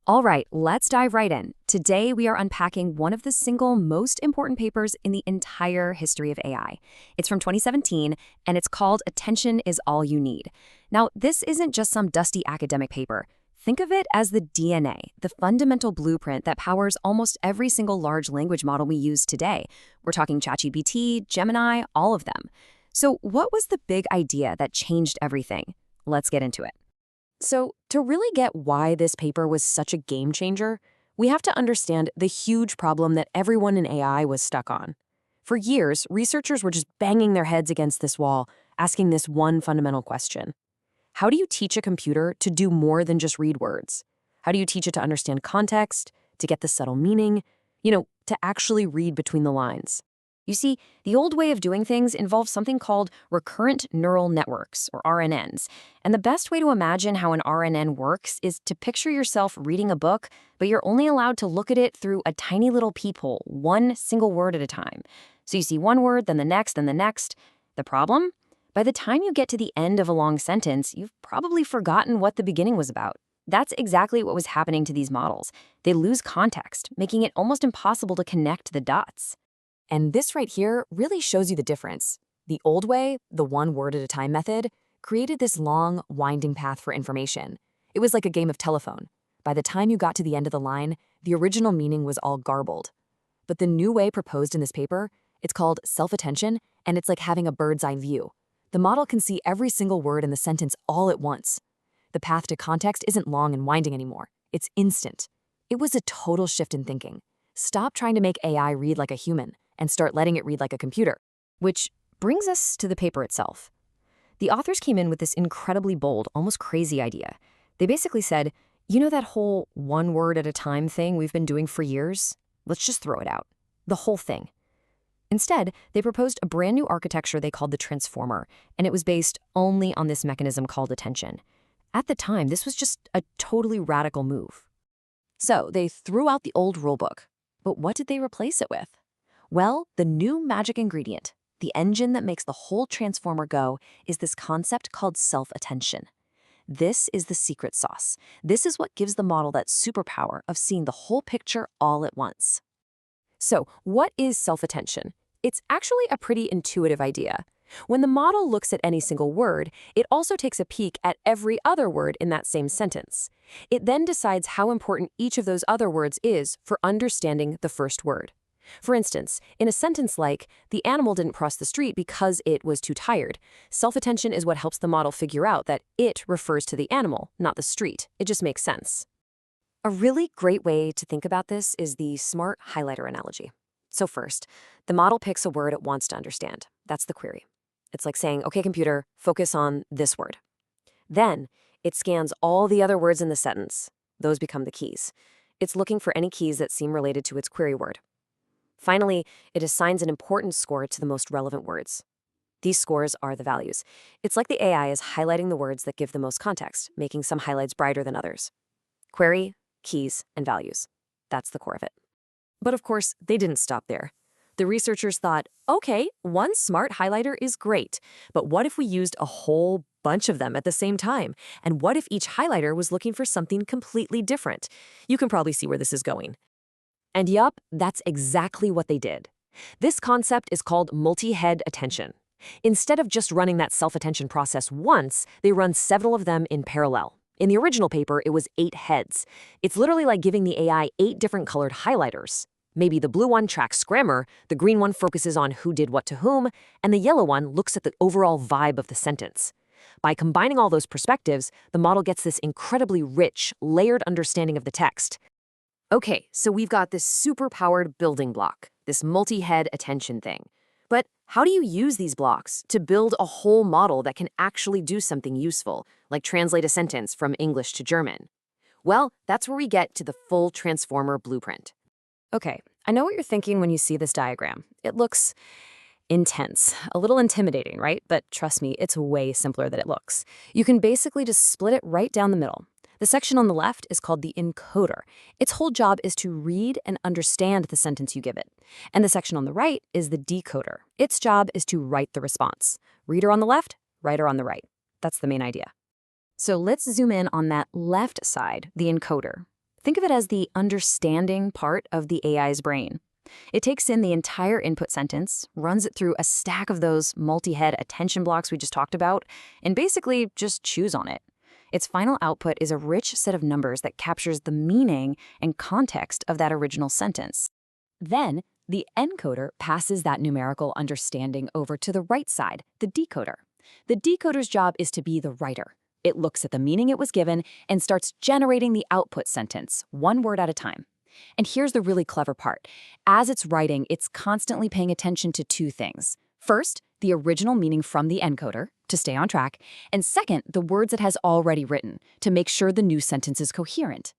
All right, let's dive right in. Today, we are unpacking one of the single most important papers in the entire history of AI. It's from 2017, and it's called Attention is All You Need. Now, this isn't just some dusty academic paper. Think of it as the DNA, the fundamental blueprint that powers almost every single large language model we use today. We're talking ChatGPT, Gemini, all of them. So, what was the big idea that changed everything? Let's get into it. So, to really get why this paper was such a game changer, we have to understand the huge problem that everyone in AI was stuck on. For years, researchers were just banging their heads against this wall, asking this one fundamental question. How do you teach a computer to do more than just read words? How do you teach it to understand context, to get the subtle meaning, to actually read between the lines? You see, the old way of doing things involves something called recurrent neural networks, or RNNs. And the best way to imagine how an RNN works is to picture yourself reading a book, but you're only allowed to look at it through a tiny little peephole, one single word at a time. So you see one word, then the next, then the next. The problem? By the time you get to the end of a long sentence, you've probably forgotten what the beginning was about. That's exactly what was happening to these models. They lose context, making it almost impossible to connect the dots. And this right here really shows you the difference. The old way, the one word at a time method, created this long, winding path for information. It was like a game of telephone. By the time you got to the end of the line, the original meaning was all garbled. But the new way proposed in this paper, it's called self-attention, and it's like having a bird's eye view. The model can see every single word in the sentence all at once. The path to context isn't long and winding anymore. It's instant. It was a total shift in thinking. Stop trying to make AI read like a human and start letting it read like a computer. Which brings us to the paper itself. The authors came in with this incredibly bold, almost crazy idea. They basically said, you know that whole one word at a time thing we've been doing for years? Let's just throw it out. The whole thing. Instead, they proposed a brand new architecture they called the transformer, and it was based only on this mechanism called attention. At the time, this was just a totally radical move. So they threw out the old rulebook. But what did they replace it with? Well, the new magic ingredient, the engine that makes the whole transformer go, is this concept called self-attention. This is the secret sauce. This is what gives the model that superpower of seeing the whole picture all at once. So, what is self-attention? It's actually a pretty intuitive idea. When the model looks at any single word, it also takes a peek at every other word in that same sentence. It then decides how important each of those other words is for understanding the first word. For instance, in a sentence like, the animal didn't cross the street because it was too tired, self-attention is what helps the model figure out that it refers to the animal, not the street. It just makes sense. A really great way to think about this is the smart highlighter analogy. So first, the model picks a word it wants to understand. That's the query. It's like saying, okay, computer, focus on this word. Then, it scans all the other words in the sentence. Those become the keys. It's looking for any keys that seem related to its query word. Finally, it assigns an important score to the most relevant words. These scores are the values. It's like the AI is highlighting the words that give the most context, making some highlights brighter than others. Query, keys, and values. That's the core of it. But of course, they didn't stop there. The researchers thought, okay, one smart highlighter is great, but what if we used a whole bunch of them at the same time? And what if each highlighter was looking for something completely different? You can probably see where this is going. And yup, that's exactly what they did. This concept is called multi-head attention. Instead of just running that self-attention process once, they run several of them in parallel. In the original paper, it was 8 heads. It's literally like giving the AI 8 different colored highlighters. Maybe the blue one tracks grammar, the green one focuses on who did what to whom, and the yellow one looks at the overall vibe of the sentence. By combining all those perspectives, the model gets this incredibly rich, layered understanding of the text. Okay, so we've got this super-powered building block, this multi-head attention thing. But how do you use these blocks to build a whole model that can actually do something useful, like translate a sentence from English to German? Well, that's where we get to the full transformer blueprint. Okay, I know what you're thinking when you see this diagram. It looks intense, a little intimidating, right? But trust me, it's way simpler than it looks. You can basically just split it right down the middle. The section on the left is called the encoder. Its whole job is to read and understand the sentence you give it. And the section on the right is the decoder. Its job is to write the response. Reader on the left, writer on the right. That's the main idea. So let's zoom in on that left side, the encoder. Think of it as the understanding part of the AI's brain. It takes in the entire input sentence, runs it through a stack of those multi-head attention blocks we just talked about, and basically just chews on it. Its final output is a rich set of numbers that captures the meaning and context of that original sentence. Then, the encoder passes that numerical understanding over to the right side, the decoder. The decoder's job is to be the writer. It looks at the meaning it was given and starts generating the output sentence, one word at a time. And here's the really clever part. As it's writing, it's constantly paying attention to two things. First, the original meaning from the encoder, to stay on track, and second, the words it has already written, to make sure the new sentence is coherent.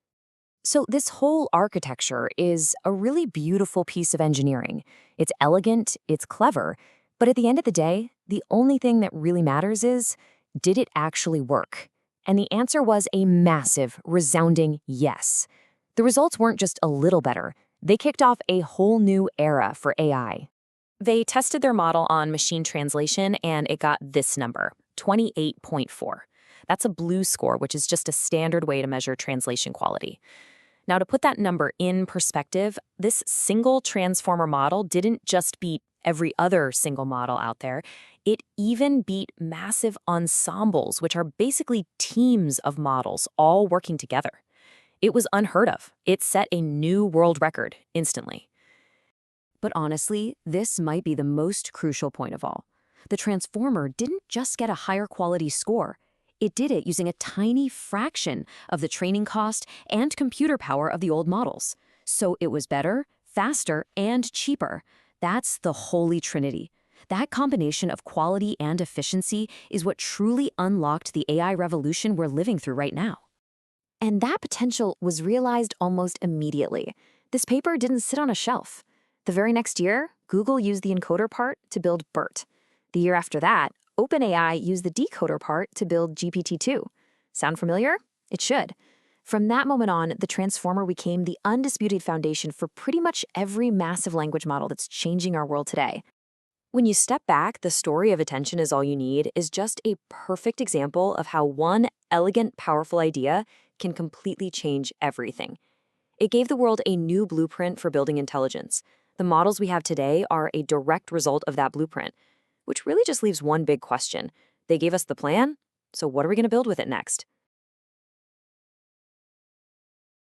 So this whole architecture is a really beautiful piece of engineering. It's elegant, it's clever, but at the end of the day, the only thing that really matters is, did it actually work? And the answer was a massive, resounding yes. The results weren't just a little better. They kicked off a whole new era for AI. They tested their model on machine translation, and it got this number, 28.4. That's a blue score, which is just a standard way to measure translation quality. Now, to put that number in perspective, this single transformer model didn't just beat every other single model out there. It even beat massive ensembles, which are basically teams of models all working together. It was unheard of. It set a new world record instantly. But honestly, this might be the most crucial point of all. The transformer didn't just get a higher quality score. It did it using a tiny fraction of the training cost and computer power of the old models. So it was better, faster, and cheaper. That's the holy trinity. That combination of quality and efficiency is what truly unlocked the AI revolution we're living through right now. And that potential was realized almost immediately. This paper didn't sit on a shelf. The very next year, Google used the encoder part to build BERT. The year after that, OpenAI used the decoder part to build GPT-2. Sound familiar? It should. From that moment on, the transformer became the undisputed foundation for pretty much every massive language model that's changing our world today. When you step back, the story of attention is all you need is just a perfect example of how one elegant, powerful idea can completely change everything. It gave the world a new blueprint for building intelligence. The models we have today are a direct result of that blueprint, which really just leaves one big question. They gave us the plan, so what are we going to build with it next?